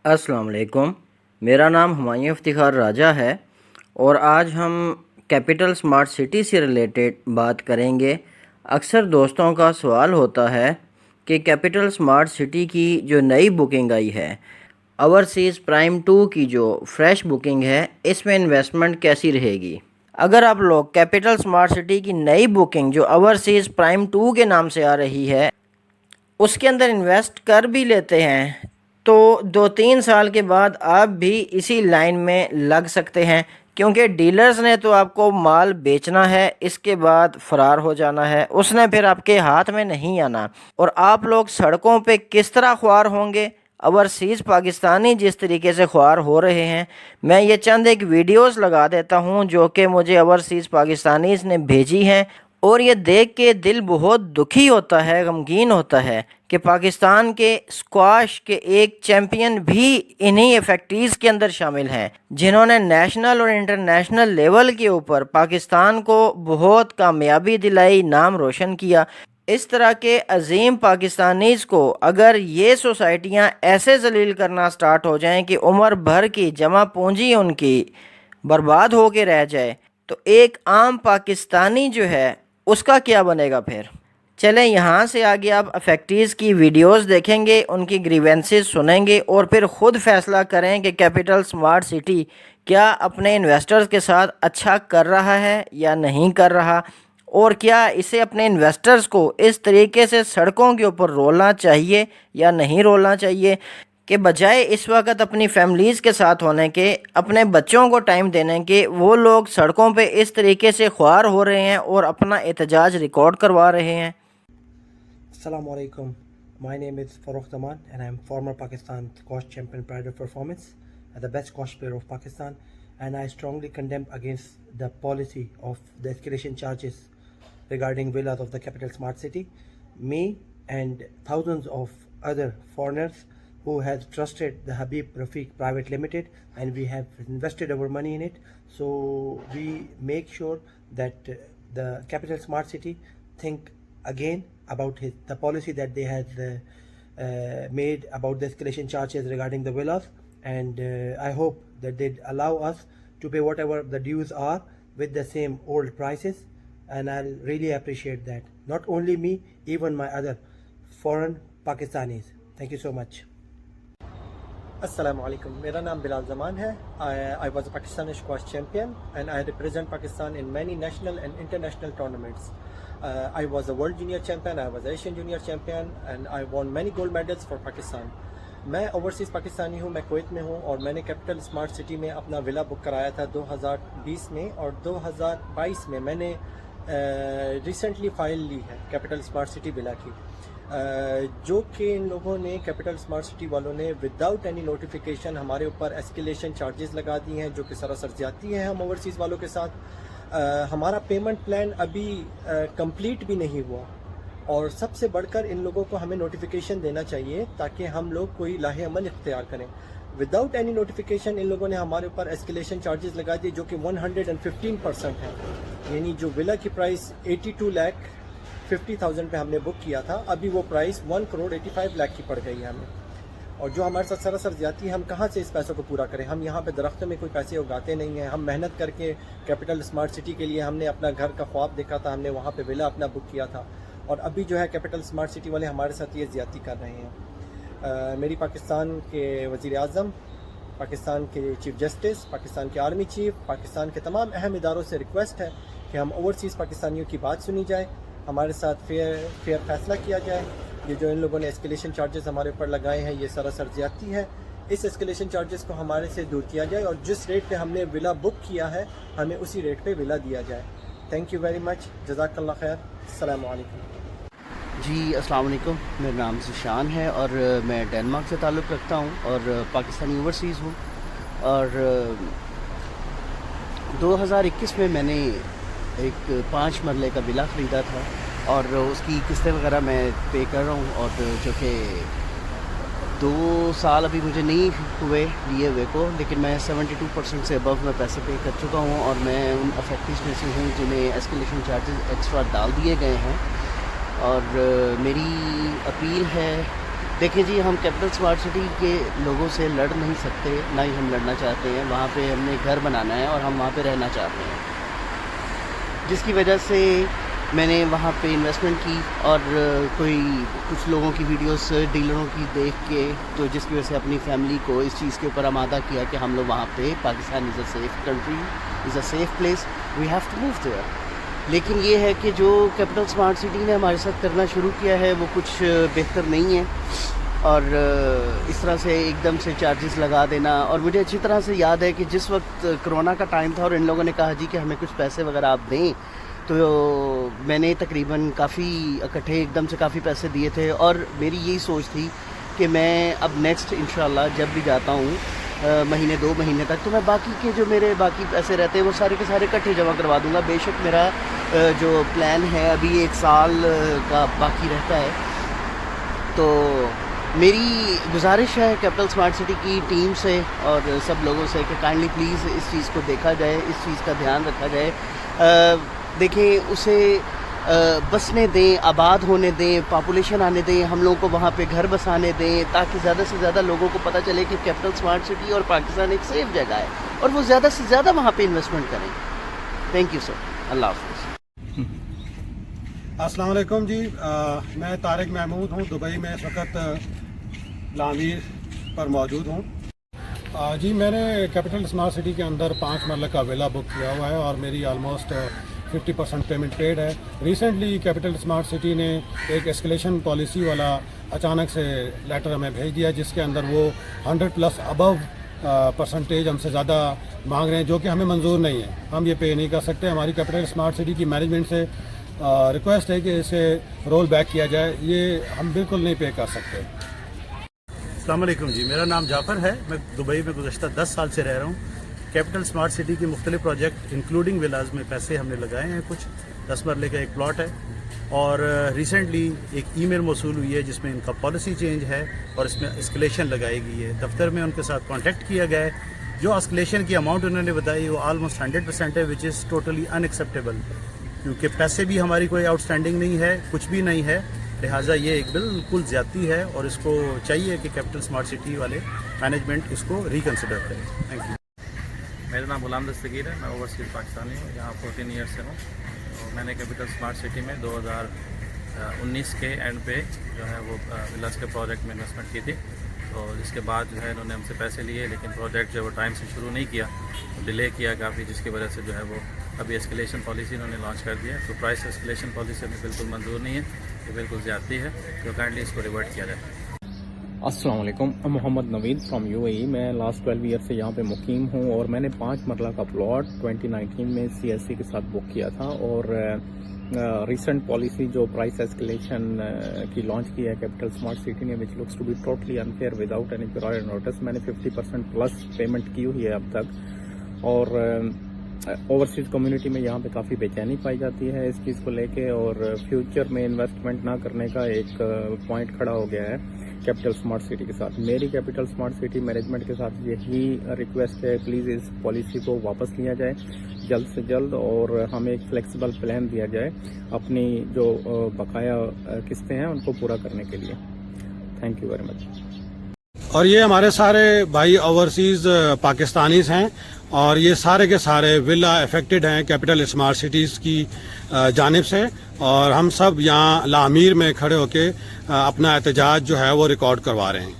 السلام علیکم، میرا نام ہمایوں افتخار راجہ ہے اور آج ہم کیپٹل اسمارٹ سٹی سے ریلیٹڈ بات کریں گے۔ اکثر دوستوں کا سوال ہوتا ہے کہ کیپٹل اسمارٹ سٹی کی جو نئی بکنگ آئی ہے، اوورسیز پرائم 2 کی جو فریش بکنگ ہے، اس میں انویسٹمنٹ کیسی رہے گی؟ اگر آپ لوگ کیپٹل اسمارٹ سٹی کی نئی بکنگ جو اوورسیز پرائم 2 کے نام سے آ رہی ہے اس کے اندر انویسٹ کر بھی لیتے ہیں تو 2-3 سال کے بعد آپ بھی اسی لائن میں لگ سکتے ہیں، کیونکہ ڈیلرز نے تو آپ کو مال بیچنا ہے، اس کے بعد فرار ہو جانا ہے، اس نے پھر آپ کے ہاتھ میں نہیں آنا۔ اور آپ لوگ سڑکوں پہ کس طرح خوار ہوں گے؟ اوورسیز پاکستانی جس طریقے سے خوار ہو رہے ہیں، میں یہ چند ایک ویڈیوز لگا دیتا ہوں جو کہ مجھے اوورسیز پاکستانیز نے بھیجی ہیں، اور یہ دیکھ کے دل بہت دکھی ہوتا ہے، غمگین ہوتا ہے کہ پاکستان کے اسکواش کے ایک چیمپئن بھی انہی فیکٹریز کے اندر شامل ہیں، جنہوں نے نیشنل اور انٹرنیشنل لیول کے اوپر پاکستان کو بہت کامیابی دلائی، نام روشن کیا۔ اس طرح کے عظیم پاکستانیز کو اگر یہ سوسائٹیاں ایسے ذلیل کرنا سٹارٹ ہو جائیں کہ عمر بھر کی جمع پونجی ان کی برباد ہو کے رہ جائے، تو ایک عام پاکستانی جو ہے اس کا کیا بنے گا پھر؟ چلیں یہاں سے آگے آپ فیکٹریز کی ویڈیوز دیکھیں گے، ان کی گریونسز سنیں گے اور پھر خود فیصلہ کریں کہ کیپٹل سمارٹ سٹی کیا اپنے انویسٹرز کے ساتھ اچھا کر رہا ہے یا نہیں کر رہا، اور کیا اسے اپنے انویسٹرز کو اس طریقے سے سڑکوں کے اوپر رولنا چاہیے یا نہیں رولنا چاہیے کہ بجائے اس وقت اپنی فیملیز کے ساتھ ہونے کے، اپنے بچوں کو ٹائم دینے کے، وہ لوگ سڑکوں پہ اس طریقے سے خوار ہو رہے ہیں اور اپنا احتجاج ریکارڈ کروا رہے ہیں۔ Assalamu alaikum. My name is Farokh Zaman and I am former Pakistan squash champion Pride of Performance and the best squash player of Pakistan, and I strongly condemn against the policy of the escalation charges regarding villas of the capital smart city. Me and thousands of other foreigners who has trusted the Habib Rafiq Private Limited, and we have invested our money in it, so we make sure that the capital smart city think again about the policy that they had made about the escalation charges regarding the villas, and I hope that they allow us to pay whatever the dues are with the same old prices, and I'll really appreciate that. Not only me, even my other foreign Pakistanis. Thank you so much. Assalamu alaikum. میرا نام بلال زمان ہے. I was a Pakistani squash champion and I represent Pakistan in many national and international tournaments. I was a world junior champion, I was Asian junior champion and I won many gold medals for Pakistan. میں overseas Pakistani ہوں، میں Kuwait میں ہوں اور میں نے capital smart city میں اپنا ولا بک کرایا تھا 2020 میں، اور 2022 میں میں نے ریسنٹلی فائل لی ہے کیپٹل اسمارٹ سٹی ولا کی، جو کہ ان لوگوں نے کیپٹل اسمارٹ سٹی والوں نے وداؤٹ اینی نوٹیفیکیشن ہمارے اوپر ایسکیلیشن چارجز لگا دی ہیں، جو کہ سراسر زیادتی ہیں ہم اوورسیز والوں کے ساتھ۔ ہمارا پیمنٹ پلان ابھی کمپلیٹ بھی نہیں ہوا، اور سب سے بڑھ کر ان لوگوں کو ہمیں نوٹیفیکیشن دینا چاہیے تاکہ ہم لوگ کوئی لاہ عمل اختیار کریں۔ وداؤٹ اینی نوٹیفیکیشن ان لوگوں نے ہمارے اوپر ایسکیلیشن چارجز لگا دیے، جو کہ 115% ہیں، یعنی جو ولا کی پرائس 82,50,000 پہ ہم نے بک کیا تھا، ابھی وہ پرائس 1,85,00,000 کی پڑ گئی ہے ہمیں، اور جو ہمارے ساتھ سراسر زیادتی ہے۔ ہم کہاں سے اس پیسوں کو پورا کریں؟ ہم یہاں پہ درختوں میں کوئی پیسے اگاتے نہیں ہیں، ہم محنت کر کے کیپٹل اسمارٹ سٹی کے لیے ہم نے اپنا گھر کا خواب دیکھا تھا، ہم نے وہاں پہ ولا اپنا بک کیا تھا، اور ابھی جو ہے کیپٹل اسمارٹ سٹی والے ہمارے ساتھ یہ زیادتی کر رہے ہیں۔ میری پاکستان کے وزیر اعظم، پاکستان کے چیف جسٹس، پاکستان کے آرمی چیف، پاکستان کے تمام اہم اداروں سے ریکویسٹ ہے کہ ہم اوورسیز پاکستانیوں کی بات سنی جائے، ہمارے ساتھ فیئر فیصلہ کیا جائے۔ یہ جو ان لوگوں نے ایسکیلیشن چارجز ہمارے اوپر لگائے ہیں یہ سراسر زیادتی ہے، اس ایسکیلیشن چارجز کو ہمارے سے دور کیا جائے، اور جس ریٹ پہ ہم نے ولا بک کیا ہے ہمیں اسی ریٹ پہ ولا دیا جائے۔ تھینک یو ویری مچ، جزاک اللہ خیر، السلام علیکم۔ جی السلام علیکم، میرا نام ذیشان ہے اور میں ڈینمارک سے تعلق رکھتا ہوں اور پاکستانی اوورسیز ہوں، اور 2021 میں میں نے ایک 5 مرلے کا ولا خریدا تھا اور اس کی قسطیں وغیرہ میں پے کر رہا ہوں، اور جو کہ 2 سال ابھی مجھے نہیں ہوئے لیے ہوئے کو، لیکن میں 72% سے ابو میں پیسے پے کر چکا ہوں، اور میں ان افیکٹیز میں سے ہوں جنہیں ایسکیلیشن چارجز ایکسٹرا ڈال دیے گئے ہیں۔ اور میری اپیل ہے دیکھیں جی، ہم کیپٹل اسمارٹ سٹی کے لوگوں سے لڑ نہیں سکتے، نہ ہی ہم لڑنا چاہتے ہیں. وہاں پہ ہم نے گھر بنانا ہے اور ہم وہاں پہ رہنا چاہتے ہیں، جس کی وجہ سے میں نے وہاں پہ انویسٹمنٹ کی. اور کچھ لوگوں کی ویڈیوز ڈیلروں کی دیکھ کے، تو جس کی وجہ سے اپنی فیملی کو اس چیز کے اوپر آمادہ کیا کہ ہم لوگ وہاں پہ، Pakistan is a safe country, is a safe place, we have to move there. لیکن یہ ہے کہ جو کیپٹل اسمارٹ سٹی نے ہمارے ساتھ کرنا شروع کیا ہے وہ کچھ بہتر نہیں ہے. اور اس طرح سے ایک دم سے چارجز لگا دینا. اور مجھے اچھی طرح سے یاد ہے کہ جس وقت کرونا کا ٹائم تھا اور ان لوگوں نے کہا جی کہ ہمیں کچھ پیسے وغیرہ آپ دیں، تو میں نے تقریباً کافی اکٹھے ایک دم سے کافی پیسے دیے تھے. اور میری یہی سوچ تھی کہ میں اب نیکسٹ انشاءاللہ جب بھی جاتا ہوں مہینے 2 مہینے تک، تو میں باقی کے جو میرے باقی پیسے رہتے ہیں وہ سارے کے سارے اکٹھے جمع کروا دوں گا. بے شک میرا جو پلان ہے ابھی 1 سال کا باقی رہتا ہے. تو میری گزارش ہے کیپٹل اسمارٹ سٹی کی ٹیم سے اور سب لوگوں سے کہ کائنڈلی پلیز اس چیز کو دیکھا جائے، اس چیز کا دھیان رکھا جائے. دیکھیں، اسے بسنے دیں، آباد ہونے دیں، پاپولیشن آنے دیں، ہم لوگوں کو وہاں پہ گھر بسانے دیں، تاکہ زیادہ سے زیادہ لوگوں کو پتہ چلے کہ کیپٹل اسمارٹ سٹی اور پاکستان ایک سیف جگہ ہے، اور وہ زیادہ سے زیادہ وہاں پہ انویسٹمنٹ کریں. Thank you sir. اللہ حافظ. السلام علیکم جی. میں طارق محمود ہوں. دبئی میں اس وقت لامیر پر موجود ہوں. جی، میں نے کیپٹل اسمارٹ سٹی کے اندر 5 مرلہ کا ویلا بک کیا ہوا ہے اور میری آلموسٹ 50% پیمنٹ پیڈ ہے. ریسنٹلی کیپٹل اسمارٹ سٹی نے ایک اسکلیشن پالیسی والا اچانک سے لیٹر ہمیں بھیج دیا، جس کے اندر وہ 100+ ابو پرسنٹیج ہم سے زیادہ مانگ رہے ہیں، جو کہ ہمیں منظور نہیں ہے. ہم یہ پے نہیں کر سکتے. ہماری کیپٹل اسمارٹ سٹی کی مینجمنٹ سے ریکویسٹ ہے کہ اسے رول بیک کیا جائے. یہ ہم بالکل نہیں پے کر سکتے. السلام علیکم جی، میرا نام جعفر ہے. میں دبئی میں گزشتہ 10 سال سے رہ رہا ہوں. کیپٹل اسمارٹ سٹی کی مختلف پروجیکٹ انکلوڈنگ ولاز میں پیسے ہم نے لگائے ہیں. کچھ 10 مرلے کا ایک پلاٹ ہے، اور ریسنٹلی ایک ای میل موصول ہوئی ہے جس میں ان کا پالیسی چینج ہے اور اس میں اسکلیشن لگائی گئی ہے. دفتر میں ان کے ساتھ کانٹیکٹ کیا گیا ہے. جو اسکلیشن کی اماؤنٹ انہوں نے بتائی وہ آلموسٹ 100% ہے، وچ از ٹوٹلی ان ایکسیپٹیبل، کیونکہ پیسے بھی ہماری کوئی آؤٹ اسٹینڈنگ نہیں ہے، کچھ بھی نہیں ہے. لہٰذا یہ ایک بالکل زیادتی ہے اور اس کو چاہیے کہ کیپٹل اسمارٹ سٹی والے مینجمنٹ اس کو ریکنسیڈر کرے. Thank you. میرا نام غلام دستگیر ہے. میں اوورسیز پاکستانی ہوں، یہاں 14 ایئر سے ہوں. تو میں نے کیپٹل اسمارٹ سٹی میں 2019 کے اینڈ پہ جو ہے وہ ولاز کے پروجیکٹ میں انویسٹمنٹ کی تھی. تو اس کے بعد جو ہے انہوں نے ہم سے پیسے لیے، لیکن پروجیکٹ جو ہے وہ ٹائم سے شروع نہیں کیا، ڈیلے کیا کافی، جس کی وجہ سے جو ہے وہ ابھی اسکلیشن پالیسی انہوں نے لانچ کر دیا. تو پرائس اسکلیشن پالیسی ہمیں بالکل منظور نہیں ہے، یہ بالکل زیادتی ہے. جو کائنڈلی اس کو ریورٹ کیا جائے. السلام علیکم. محمد نوید فرام UAE. میں لاسٹ 12 ایئر سے یہاں پہ مقیم ہوں، اور میں نے 5 مرلہ کا پلاٹ 2019 میں CSC کے ساتھ بک کیا تھا. اور ریسنٹ پالیسی جو پرائس ایسکلیشن کی لانچ کی ہے کیپٹل اسمارٹ سٹی نے، which looks to be totally unfair without any prior notice. میں نے 50% + پیمنٹ کی ہوئی ہے اب تک. اور اوورسیز کمیونٹی میں یہاں پہ کافی بے چینی پائی جاتی ہے اس چیز کو لے کے، اور فیوچر میں انویسٹمنٹ نہ کرنے کا ایک پوائنٹ کھڑا ہو گیا ہے کیپٹل اسمارٹ سٹی کے ساتھ. میری کیپٹل اسمارٹ سٹی مینجمنٹ کے ساتھ یہی ریکویسٹ ہے، پلیز اس پالیسی کو واپس لیا جائے جلد سے جلد، اور ہمیں ایک فلیکسیبل پلان دیا جائے اپنی جو بقایا قسطیں ہیں ان کو پورا کرنے کے لیے. Thank you very much. اور یہ ہمارے سارے بھائی اوورسیز پاکستانیز ہیں، اور یہ سارے کے سارے ولا افیکٹڈ ہیں کیپٹل اسمارٹ سٹیز کی جانب سے. اور ہم سب یہاں لامیر میں کھڑے ہو کے اپنا احتجاج جو ہے وہ ریکارڈ کروا رہے ہیں.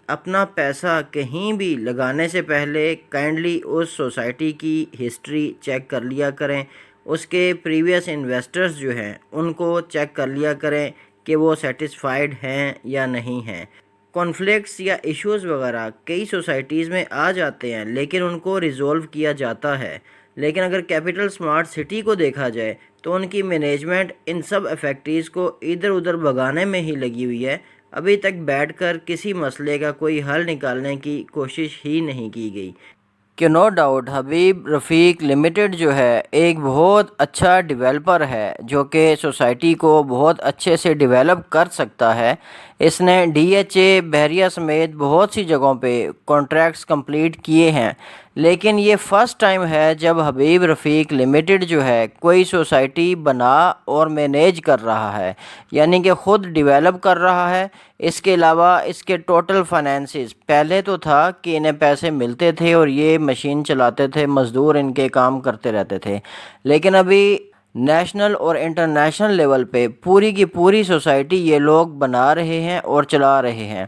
اپنا پیسہ کہیں بھی لگانے سے پہلے کائنڈلی اس سوسائٹی کی ہسٹری چیک کر لیا کریں. اس کے پریویس انویسٹرز جو ہیں ان کو چیک کر لیا کریں کہ وہ سیٹسفائیڈ ہیں یا نہیں ہیں. کانفلکٹس یا ایشوز وغیرہ کئی سوسائٹیز میں آ جاتے ہیں، لیکن ان کو ریزولو کیا جاتا ہے. لیکن اگر کیپٹل اسمارٹ سٹی کو دیکھا جائے تو ان کی مینجمنٹ ان سب افیکٹیز کو ادھر ادھر بھگانے میں ہی لگی ہوئی ہے. ابھی تک بیٹھ کر کسی مسئلے کا کوئی حل نکالنے کی کوشش ہی نہیں کی گئی. کہ نو ڈاؤٹ حبیب رفیق لمیٹڈ جو ہے ایک بہت اچھا ڈیولپر ہے جو کہ سوسائٹی کو بہت اچھے سے ڈیولپ کر سکتا ہے. اس نے DHA بحریہ سمیت بہت سی جگہوں پہ کانٹریکٹس کمپلیٹ کیے ہیں، لیکن یہ فرسٹ ٹائم ہے جب حبیب رفیق لمیٹڈ جو ہے کوئی سوسائٹی بنا اور مینیج کر رہا ہے، یعنی کہ خود ڈیولپ کر رہا ہے۔ اس کے علاوہ اس کے ٹوٹل فائنینسز، پہلے تو تھا کہ انہیں پیسے ملتے تھے اور یہ مشین چلاتے تھے، مزدور ان کے کام کرتے رہتے تھے، لیکن ابھی نیشنل اور انٹرنیشنل لیول پہ پوری کی پوری سوسائٹی یہ لوگ بنا رہے ہیں اور چلا رہے ہیں۔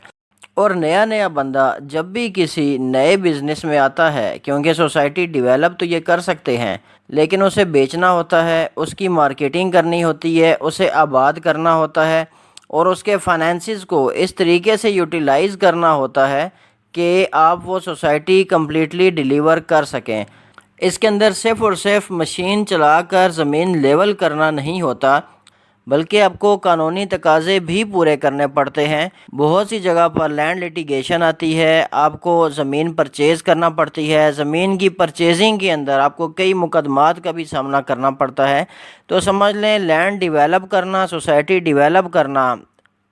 اور نیا بندہ جب بھی کسی نئے بزنس میں آتا ہے، کیونکہ سوسائٹی ڈیولپ تو یہ کر سکتے ہیں لیکن اسے بیچنا ہوتا ہے، اس کی مارکیٹنگ کرنی ہوتی ہے، اسے آباد کرنا ہوتا ہے اور اس کے فائنینسز کو اس طریقے سے یوٹیلائز کرنا ہوتا ہے کہ آپ وہ سوسائٹی کمپلیٹلی ڈیلیور کر سکیں۔ اس کے اندر صرف اور صرف مشین چلا کر زمین لیول کرنا نہیں ہوتا، بلکہ آپ کو قانونی تقاضے بھی پورے کرنے پڑتے ہیں۔ بہت سی جگہ پر لینڈ لیٹیگیشن آتی ہے، آپ کو زمین پرچیز کرنا پڑتی ہے، زمین کی پرچیزنگ کے اندر آپ کو کئی مقدمات کا بھی سامنا کرنا پڑتا ہے۔ تو سمجھ لیں لینڈ ڈیولپ کرنا، سوسائٹی ڈیولپ کرنا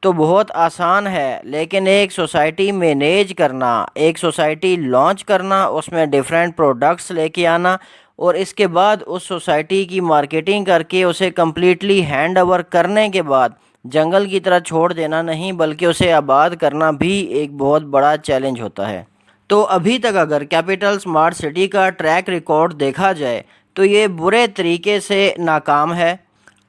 تو بہت آسان ہے، لیکن ایک سوسائٹی مینیج کرنا، ایک سوسائٹی لانچ کرنا، اس میں ڈیفرنٹ پروڈکٹس لے کے آنا اور اس کے بعد اس سوسائٹی کی مارکیٹنگ کر کے اسے کمپلیٹلی ہینڈ اوور کرنے کے بعد جنگل کی طرح چھوڑ دینا نہیں بلکہ اسے آباد کرنا بھی ایک بہت بڑا چیلنج ہوتا ہے۔ تو ابھی تک اگر کیپٹل اسمارٹ سٹی کا ٹریک ریکارڈ دیکھا جائے تو یہ برے طریقے سے ناکام ہے۔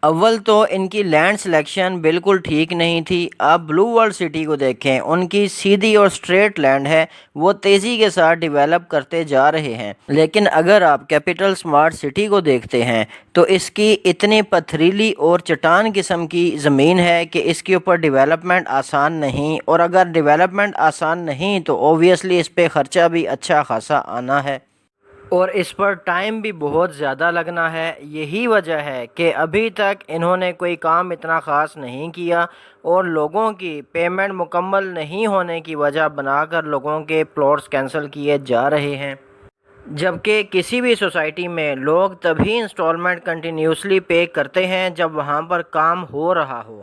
اول تو ان کی لینڈ سلیکشن بالکل ٹھیک نہیں تھی۔ آپ بلو ورلڈ سٹی کو دیکھیں، ان کی سیدھی اور سٹریٹ لینڈ ہے، وہ تیزی کے ساتھ ڈیولپ کرتے جا رہے ہیں، لیکن اگر آپ کیپٹل اسمارٹ سٹی کو دیکھتے ہیں تو اس کی اتنی پتھریلی اور چٹان قسم کی زمین ہے کہ اس کے اوپر ڈیولپمنٹ آسان نہیں، اور اگر ڈیولپمنٹ آسان نہیں تو اوبویسلی اس پہ خرچہ بھی اچھا خاصا آنا ہے اور اس پر ٹائم بھی بہت زیادہ لگنا ہے۔ یہی وجہ ہے کہ ابھی تک انہوں نے کوئی کام اتنا خاص نہیں کیا اور لوگوں کی پیمنٹ مکمل نہیں ہونے کی وجہ بنا کر لوگوں کے پلاٹس کینسل کیے جا رہے ہیں، جبکہ کسی بھی سوسائٹی میں لوگ تبھی انسٹالمنٹ کنٹینیوسلی پے کرتے ہیں جب وہاں پر کام ہو رہا ہو۔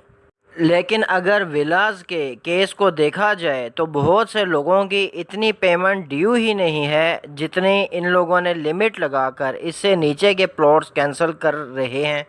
لیکن اگر ولاز کے کیس کو دیکھا جائے تو بہت سے لوگوں کی اتنی پیمنٹ ڈیو ہی نہیں ہے جتنی ان لوگوں نے لمٹ لگا کر اس سے نیچے کے پلاٹس کینسل کر رہے ہیں۔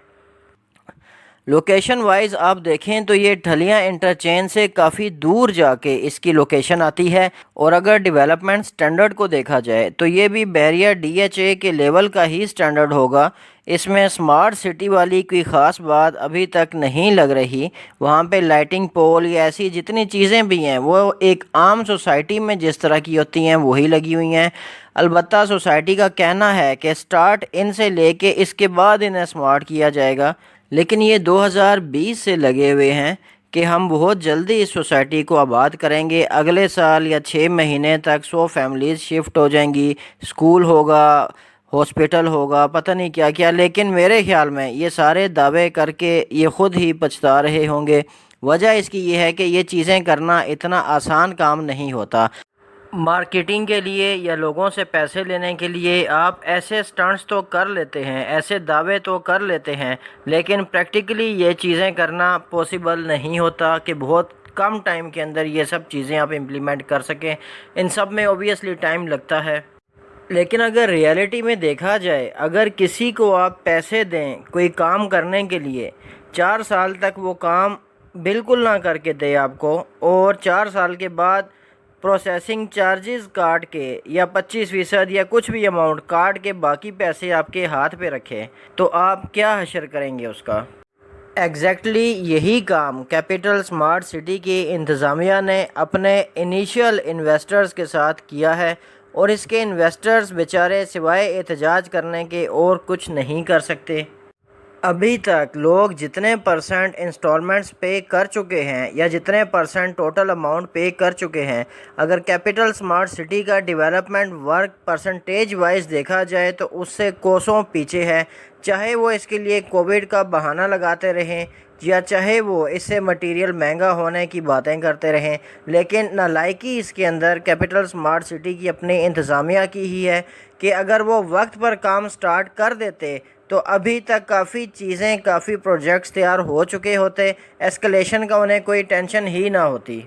لوکیشن وائز آپ دیکھیں تو یہ ٹھلیاں انٹرچینج سے کافی دور جا کے اس کی لوکیشن آتی ہے، اور اگر ڈیولپمنٹ سٹینڈرڈ کو دیکھا جائے تو یہ بھی بحریہ DHA کے لیول کا ہی سٹینڈرڈ ہوگا۔ اس میں سمارٹ سٹی والی کوئی خاص بات ابھی تک نہیں لگ رہی۔ وہاں پہ لائٹنگ پول یا ایسی جتنی چیزیں بھی ہیں وہ ایک عام سوسائٹی میں جس طرح کی ہوتی ہیں وہی لگی ہوئی ہیں۔ البتہ سوسائٹی کا کہنا ہے کہ سٹارٹ ان سے لے کے اس کے بعد انہیں سمارٹ کیا جائے گا، لیکن یہ 2020 سے لگے ہوئے ہیں کہ ہم بہت جلدی اس سوسائٹی کو آباد کریں گے۔ اگلے سال یا 6 مہینے تک 100 فیملیز شفٹ ہو جائیں گی، اسکول ہوگا، ہاسپٹل ہوگا، پتہ نہیں کیا کیا، لیکن میرے خیال میں یہ سارے دعوے کر کے یہ خود ہی پچھتا رہے ہوں گے۔ وجہ اس کی یہ ہے کہ یہ چیزیں کرنا اتنا آسان کام نہیں ہوتا۔ مارکیٹنگ کے لیے یا لوگوں سے پیسے لینے کے لیے آپ ایسے سٹنٹس تو کر لیتے ہیں، ایسے دعوے تو کر لیتے ہیں، لیکن پریکٹیکلی یہ چیزیں کرنا پاسبل نہیں ہوتا کہ بہت کم ٹائم کے اندر یہ سب چیزیں آپ امپلیمنٹ کر سکیں۔ ان سب میں اوبویسلی ٹائم لگتا ہے، لیکن اگر ریئلٹی میں دیکھا جائے، اگر کسی کو آپ پیسے دیں کوئی کام کرنے کے لیے، 4 سال تک وہ کام بالکل نہ کر کے دے آپ کو، اور 4 سال کے بعد پروسیسنگ چارجز کاٹ کے یا 25% یا کچھ بھی اماؤنٹ کاٹ کے باقی پیسے آپ کے ہاتھ پہ رکھے، تو آپ کیا حشر کریں گے اس کا؟ ایگزیکٹلی یہی کام کیپٹل اسمارٹ سٹی کی انتظامیہ نے اپنے انیشیل انویسٹرز کے ساتھ کیا ہے، اور اس کے انویسٹرز بیچارے سوائے احتجاج کرنے کے اور کچھ نہیں کر سکتے۔ ابھی تک لوگ جتنے پرسنٹ انسٹالمنٹس پے کر چکے ہیں یا جتنے پرسنٹ ٹوٹل اماؤنٹ پے کر چکے ہیں، اگر کیپٹل اسمارٹ سٹی کا ڈیولپمنٹ ورک پرسنٹیج وائز دیکھا جائے تو اس سے کوسوں پیچھے ہے، چاہے وہ اس کے لیے کووڈ کا بہانہ لگاتے رہیں یا چاہے وہ اس سے مٹیریل مہنگا ہونے کی باتیں کرتے رہیں، لیکن نالائکی اس کے اندر کیپٹل اسمارٹ سٹی کی اپنی انتظامیہ کی ہی ہے کہ اگر وہ وقت پر کام سٹارٹ کر دیتے تو ابھی تک کافی چیزیں کافی پروجیکٹس تیار ہو چکے ہوتے، ایسکلیشن کا انہیں کوئی ٹینشن ہی نہ ہوتی،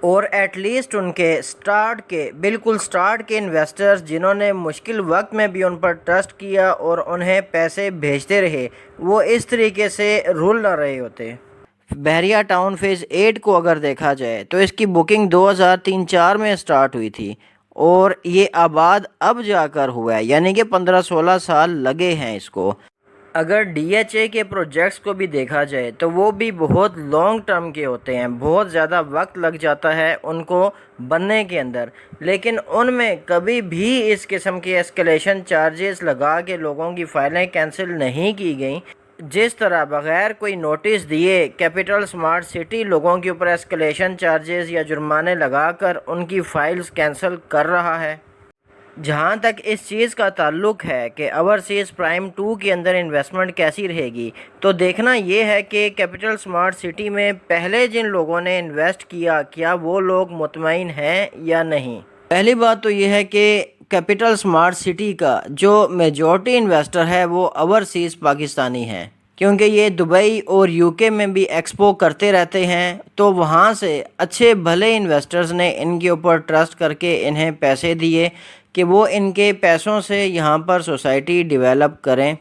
اور ایٹ لیسٹ ان کے بالکل سٹارٹ کے انویسٹرز جنہوں نے مشکل وقت میں بھی ان پر ٹرسٹ کیا اور انہیں پیسے بھیجتے رہے، وہ اس طریقے سے رول نہ رہے ہوتے۔ بحریہ ٹاؤن فیز 8 کو اگر دیکھا جائے تو اس کی بکنگ 2003-04 میں سٹارٹ ہوئی تھی اور یہ آباد اب جا کر ہوا ہے، یعنی کہ 15-16 سال لگے ہیں اس کو۔ اگر ڈی ایچ اے کے پروجیکٹس کو بھی دیکھا جائے تو وہ بھی بہت لانگ ٹرم کے ہوتے ہیں، بہت زیادہ وقت لگ جاتا ہے ان کو بننے کے اندر، لیکن ان میں کبھی بھی اس قسم کے ایسکلیشن چارجز لگا کے لوگوں کی فائلیں کینسل نہیں کی گئیں، جس طرح بغیر کوئی نوٹس دیے کیپٹل اسمارٹ سٹی لوگوں کے اوپر ایسکلیشن چارجز یا جرمانے لگا کر ان کی فائلز کینسل کر رہا ہے۔ جہاں تک اس چیز کا تعلق ہے کہ اوورسیز پرائم 2 کے اندر انویسٹمنٹ کیسی رہے گی، تو دیکھنا یہ ہے کہ کیپٹل اسمارٹ سٹی میں پہلے جن لوگوں نے انویسٹ کیا وہ لوگ مطمئن ہیں یا نہیں۔ پہلی بات تو یہ ہے کہ کیپٹل اسمارٹ سٹی کا جو میجورٹی انویسٹر ہے وہ اوورسیز پاکستانی ہیں، کیونکہ یہ دبئی اور یو کے میں بھی ایکسپو کرتے رہتے ہیں، تو وہاں سے اچھے بھلے انویسٹرز نے ان کے اوپر ٹرسٹ کر کے انہیں پیسے دیے کہ وہ ان کے پیسوں سے یہاں پر سوسائٹی ڈیولپ کریں۔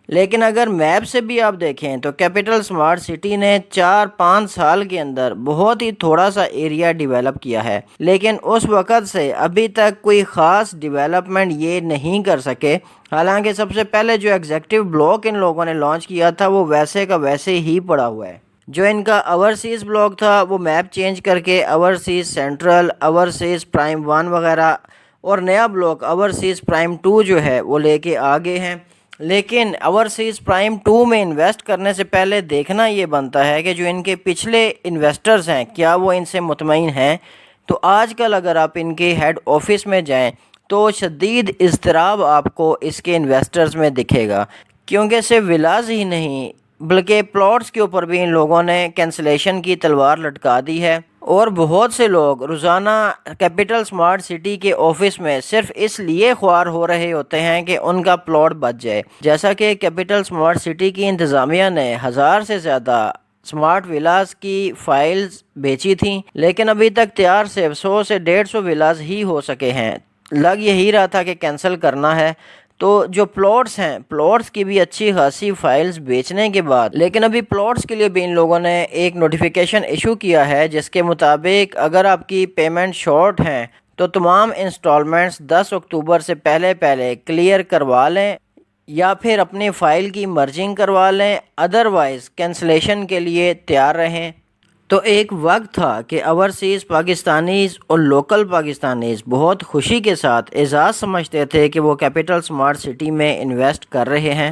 لیکن اگر میپ سے بھی آپ دیکھیں تو کیپٹل اسمارٹ سٹی نے 4-5 سال کے اندر بہت ہی تھوڑا سا ایریا ڈیولپ کیا ہے، لیکن اس وقت سے ابھی تک کوئی خاص ڈیولپمنٹ یہ نہیں کر سکے۔ حالانکہ سب سے پہلے جو ایگزیکٹو بلاک ان لوگوں نے لانچ کیا تھا وہ ویسے کا ویسے ہی پڑا ہوا ہے۔ جو ان کا اوورسیز بلاک تھا وہ میپ چینج کر کے اوورسیز سینٹرل، اوورسیز پرائم 1 وغیرہ، اور نیا بلاک اوورسیز پرائم 2 جو ہے وہ لے کے آگے ہیں۔ لیکن اوورسیز پرائم 2 میں انویسٹ کرنے سے پہلے دیکھنا یہ بنتا ہے کہ جو ان کے پچھلے انویسٹرز ہیں کیا وہ ان سے مطمئن ہیں۔ تو آج کل اگر آپ ان کے ہیڈ آفس میں جائیں تو شدید اضطراب آپ کو اس کے انویسٹرز میں دکھے گا، کیونکہ صرف ولاز ہی نہیں بلکہ پلاٹس کے اوپر بھی ان لوگوں نے کینسلیشن کی تلوار لٹکا دی ہے، اور بہت سے لوگ روزانہ کیپٹل اسمارٹ سٹی کے آفس میں صرف اس لیے خوار ہو رہے ہوتے ہیں کہ ان کا پلاٹ بچ جائے۔ جیسا کہ کیپٹل اسمارٹ سٹی کی انتظامیہ نے 1000 سے زیادہ اسمارٹ ولاز کی فائلز بیچی تھیں، لیکن ابھی تک تیار سے 100 سے 150 ولاز ہی ہو سکے ہیں۔ لگ یہی رہا تھا کہ کینسل کرنا ہے، تو جو پلاٹس ہیں پلاٹس کی بھی اچھی خاصی فائلز بیچنے کے بعد، لیکن ابھی پلاٹس کے لیے بھی ان لوگوں نے ایک نوٹیفیکیشن ایشو کیا ہے جس کے مطابق اگر آپ کی پیمنٹ شارٹ ہیں تو تمام انسٹالمنٹس 10 اکتوبر سے پہلے کلیئر کروا لیں یا پھر اپنی فائل کی مرجنگ کروا لیں، ادروائز کینسلیشن کے لیے تیار رہیں۔ تو ایک وقت تھا کہ اوورسیز پاکستانیز اور لوکل پاکستانیز بہت خوشی کے ساتھ اعزاز سمجھتے تھے کہ وہ کیپٹل اسمارٹ سٹی میں انویسٹ کر رہے ہیں،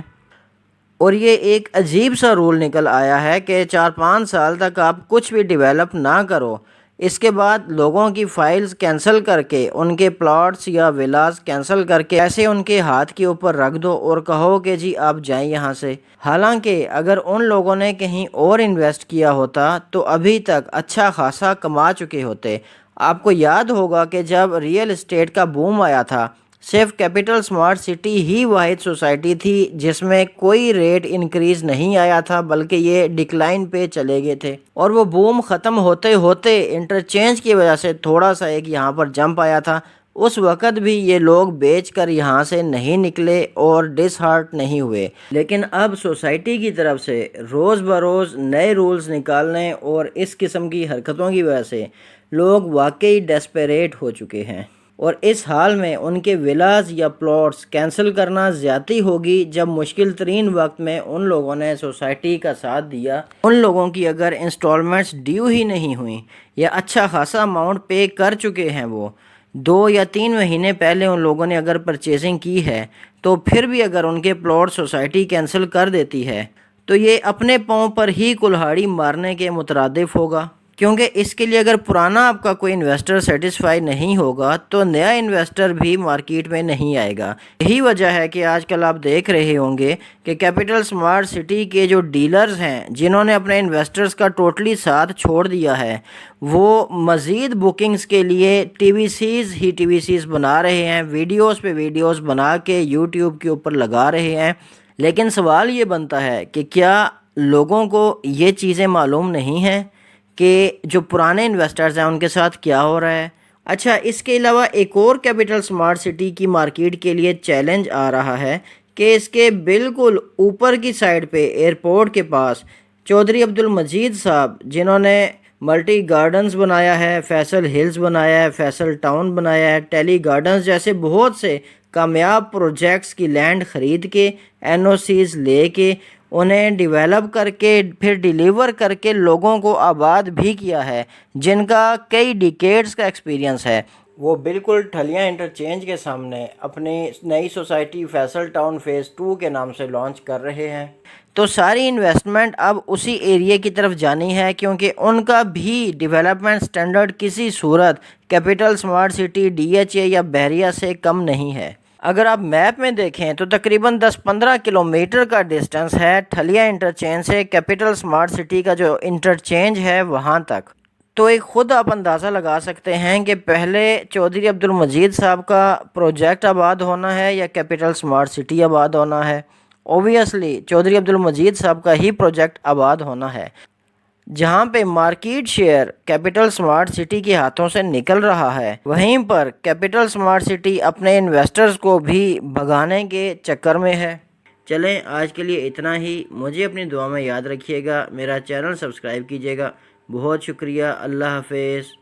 اور یہ ایک عجیب سا رول نکل آیا ہے کہ 4-5 سال تک آپ کچھ بھی ڈیولپ نہ کرو، اس کے بعد لوگوں کی فائلز کینسل کر کے ان کے پلاٹس یا ولاز کینسل کر کے ایسے ان کے ہاتھ کے اوپر رکھ دو اور کہو کہ جی آپ جائیں یہاں سے۔ حالانکہ اگر ان لوگوں نے کہیں اور انویسٹ کیا ہوتا تو ابھی تک اچھا خاصا کما چکے ہوتے۔ آپ کو یاد ہوگا کہ جب ریئل اسٹیٹ کا بوم آیا تھا صرف کیپٹل اسمارٹ سٹی ہی واحد سوسائٹی تھی جس میں کوئی ریٹ انکریز نہیں آیا تھا، بلکہ یہ ڈکلائن پہ چلے گئے تھے، اور وہ بوم ختم ہوتے ہوتے انٹرچینج کی وجہ سے تھوڑا سا ایک یہاں پر جمپ آیا تھا، اس وقت بھی یہ لوگ بیچ کر یہاں سے نہیں نکلے اور ڈس ہارٹ نہیں ہوئے۔ لیکن اب سوسائٹی کی طرف سے روز بروز نئے رولز نکالنے اور اس قسم کی حرکتوں کی وجہ سے لوگ واقعی ڈیسپریٹ ہو چکے ہیں، اور اس حال میں ان کے ولاز یا پلاٹس کینسل کرنا زیادتی ہوگی جب مشکل ترین وقت میں ان لوگوں نے سوسائٹی کا ساتھ دیا۔ ان لوگوں کی اگر انسٹالمنٹس ڈیو ہی نہیں ہوئیں یا اچھا خاصا اماؤنٹ پے کر چکے ہیں، وہ 2 یا 3 مہینے پہلے ان لوگوں نے اگر پرچیزنگ کی ہے، تو پھر بھی اگر ان کے پلاٹ سوسائٹی کینسل کر دیتی ہے تو یہ اپنے پاؤں پر ہی کلہاڑی مارنے کے مترادف ہوگا، کیونکہ اس کے لیے اگر پرانا آپ کا کوئی انویسٹر سیٹسفائی نہیں ہوگا تو نیا انویسٹر بھی مارکیٹ میں نہیں آئے گا۔ یہی وجہ ہے کہ آج کل آپ دیکھ رہے ہوں گے کہ کیپٹل اسمارٹ سٹی کے جو ڈیلرز ہیں جنہوں نے اپنے انویسٹرز کا ٹوٹلی ساتھ چھوڑ دیا ہے، وہ مزید بکنگز کے لیے ٹی وی سیز بنا رہے ہیں، ویڈیوز پہ ویڈیوز بنا کے یوٹیوب کے اوپر لگا رہے ہیں، لیکن سوال یہ بنتا ہے کہ کیا لوگوں کو یہ چیزیں معلوم نہیں ہیں کہ جو پرانے انویسٹرز ہیں ان کے ساتھ کیا ہو رہا ہے؟ اچھا، اس کے علاوہ ایک اور کیپٹل سمارٹ سٹی کی مارکیٹ کے لیے چیلنج آ رہا ہے کہ اس کے بالکل اوپر کی سائڈ پہ ایئرپورٹ کے پاس چودھری عبدالمجید صاحب، جنہوں نے ملٹی گارڈنز بنایا ہے، فیصل ہلز بنایا ہے، فیصل ٹاؤن بنایا ہے، ٹیلی گارڈنز جیسے بہت سے کامیاب پروجیکٹس کی لینڈ خرید کے این او سیز لے کے انہیں ڈیولپ کر کے پھر ڈیلیور کر کے لوگوں کو آباد بھی کیا ہے، جن کا کئی ڈیکیڈز کا ایکسپیرینس ہے، وہ بالکل ٹھلیاں انٹرچینج کے سامنے اپنی نئی سوسائٹی فیصل ٹاؤن فیز 2 کے نام سے لانچ کر رہے ہیں۔ تو ساری انویسٹمنٹ اب اسی ایریے کی طرف جانی ہے، کیونکہ ان کا بھی ڈیولپمنٹ سٹینڈرڈ کسی صورت capital smart city D H A یا بحریہ سے کم نہیں ہے۔ اگر آپ میپ میں دیکھیں تو تقریباً 10-15 کلومیٹر کا ڈسٹنس ہے ٹھلیاں انٹرچینج سے کیپٹل سمارٹ سٹی کا جو انٹرچینج ہے وہاں تک۔ تو ایک خود آپ اندازہ لگا سکتے ہیں کہ پہلے چودھری عبدالمجید صاحب کا پروجیکٹ آباد ہونا ہے یا کیپٹل سمارٹ سٹی آباد ہونا ہے۔ اوبویسلی چودھری عبدالمجید صاحب کا ہی پروجیکٹ آباد ہونا ہے۔ جہاں پہ market share capital smart city کے ہاتھوں سے نکل رہا ہے، وہیں پر کیپٹل سمارٹ سٹی اپنے انویسٹرز کو بھی بھگانے کے چکر میں ہے۔ چلیں آج کے لیے اتنا ہی، مجھے اپنی دعا میں یاد رکھیے گا، میرا چینل سبسکرائب کیجیے گا۔ بہت شکریہ، اللہ حافظ۔